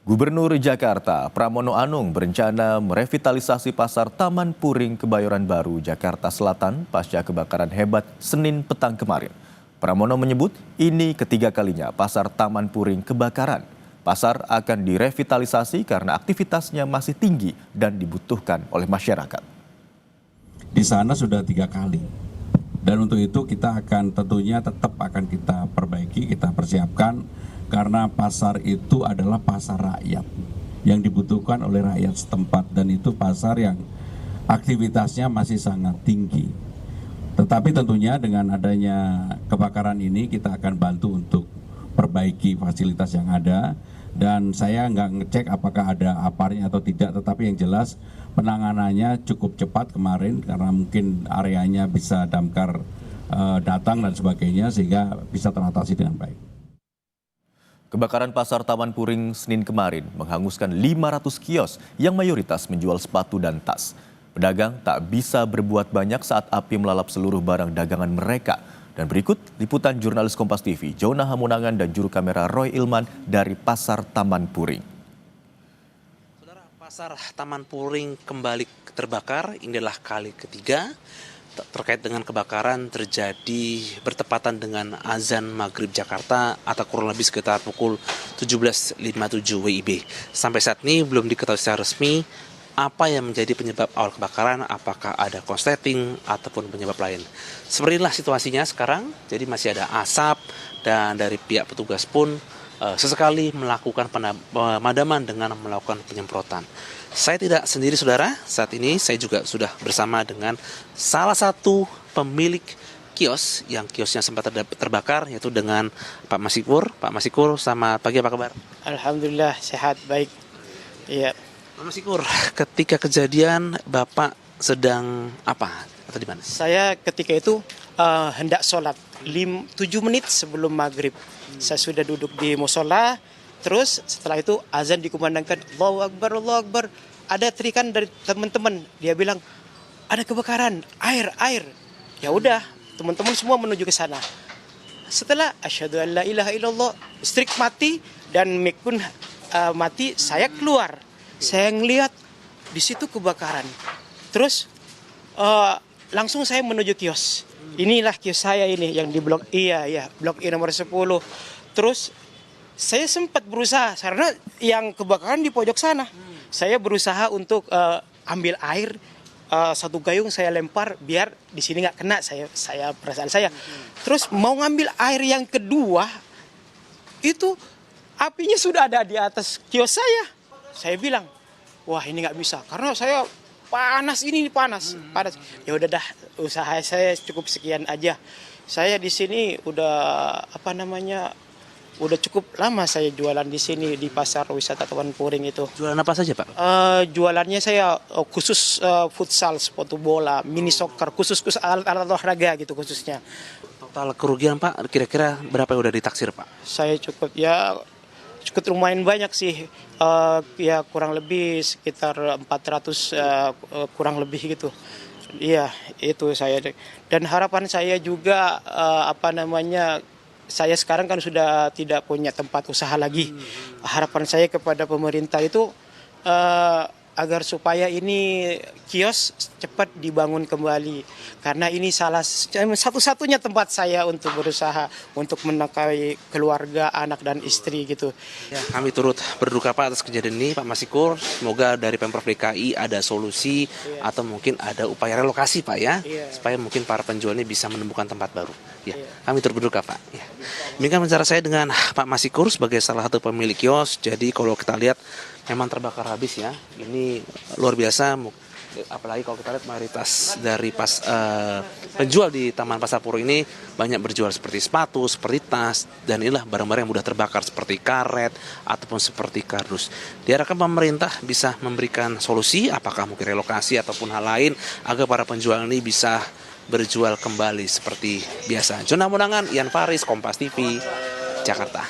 Gubernur Jakarta, Pramono Anung berencana merevitalisasi pasar Taman Puring Kebayoran Baru, Jakarta Selatan pasca kebakaran hebat Senin petang kemarin. Pramono menyebut ini ketiga kalinya pasar Taman Puring kebakaran. Pasar akan direvitalisasi karena aktivitasnya masih tinggi dan dibutuhkan oleh masyarakat. Di sana sudah 3 kali. Dan untuk itu kita akan tentunya tetap akan kita perbaiki, kita persiapkan. Karena pasar itu adalah pasar rakyat yang dibutuhkan oleh rakyat setempat, dan itu pasar yang aktivitasnya masih sangat tinggi. Tetapi tentunya dengan adanya kebakaran ini kita akan bantu untuk perbaiki fasilitas yang ada, dan saya nggak ngecek apakah ada aparnya atau tidak, tetapi yang jelas penanganannya cukup cepat kemarin karena mungkin areanya bisa damkar datang dan sebagainya sehingga bisa teratasi dengan baik. Kebakaran pasar Taman Puring Senin kemarin menghanguskan 500 kios yang mayoritas menjual sepatu dan tas. Pedagang tak bisa berbuat banyak saat api melalap seluruh barang dagangan mereka. Dan berikut liputan jurnalis Kompas TV, Jona Hamunangan dan juru kamera Roy Ilman dari Pasar Taman Puring. Saudara, Pasar Taman Puring kembali terbakar. Ini adalah kali ketiga terkait dengan kebakaran terjadi bertepatan dengan azan maghrib Jakarta atau kurang lebih sekitar pukul 17.57 WIB. Sampai saat ini belum diketahui secara resmi apa yang menjadi penyebab awal kebakaran, apakah ada korsleting ataupun penyebab lain. Seperti inilah situasinya sekarang, jadi masih ada asap dan dari pihak petugas pun sesekali melakukan pemadaman dengan melakukan penyemprotan. Saya tidak sendiri saudara, saat ini saya juga sudah bersama dengan salah satu pemilik kios yang kiosnya sempat terbakar, yaitu dengan Pak Masikur. Pak Masikur, selamat pagi, apa kabar? Alhamdulillah, sehat, baik. Iya. Pak Masikur, ketika kejadian Bapak sedang apa atau di mana? Saya ketika itu hendak sholat 7 menit sebelum maghrib. Saya sudah duduk di musola. Terus setelah itu azan dikumandangkan, Allahu Akbar, Allahu Akbar. Ada teriakan dari teman-teman, dia bilang ada kebakaran, air. Ya udah, teman-teman semua menuju ke sana. Setelah asyhadu an la ilaha illallah, listrik mati dan mic pun mati, saya keluar. Saya ngelihat di situ kebakaran. Terus langsung saya menuju kios. Inilah kios saya ini yang di blok blok I nomor 10. Terus saya sempat berusaha karena yang kebakaran di pojok sana. Saya berusaha untuk ambil air, satu gayung saya lempar biar di sini nggak kena saya perasaan saya. Terus mau ngambil air yang kedua, itu apinya sudah ada di atas kios saya. Saya bilang, wah ini nggak bisa karena saya panas. Ya udah dah, usaha saya cukup sekian aja. Saya di sini udah udah cukup lama saya jualan di sini di pasar wisata Taman Puring itu. Jualan apa saja, Pak? Jualannya saya khusus futsal, sepatu bola, mini soccer, khusus alat olahraga gitu khususnya. Total kerugian Pak, kira-kira berapa yang udah ditaksir Pak? Saya cukup lumayan banyak sih, ya kurang lebih sekitar 400 kurang lebih gitu. Iya, itu saya. Dan harapan saya juga saya sekarang kan sudah tidak punya tempat usaha lagi. Harapan saya kepada pemerintah itu agar supaya ini kios cepat dibangun kembali. Karena ini satu-satunya tempat saya untuk berusaha, untuk menafkahi keluarga, anak dan istri gitu. Ya, kami turut berduka Pak atas kejadian ini, Pak Masikur. Semoga dari Pemprov DKI ada solusi atau mungkin ada upaya relokasi Pak ya, supaya mungkin para penjual ini bisa menemukan tempat baru. Ya, kami turut berduka Pak. Ya. Demikian bicara saya dengan Pak Masikur sebagai salah satu pemilik kios. Jadi kalau kita lihat memang terbakar habis ya. Ini luar biasa. Apalagi kalau kita lihat mayoritas dari penjual di Taman Pasar Puring ini banyak berjual seperti sepatu, seperti tas, dan inilah barang-barang yang mudah terbakar seperti karet ataupun seperti kardus. Diharapkan pemerintah bisa memberikan solusi, apakah mungkin relokasi ataupun hal lain, agar para penjual ini bisa berjual kembali seperti biasa. Jona Hamunangan, Ian Faris, Kompas TV, Jakarta.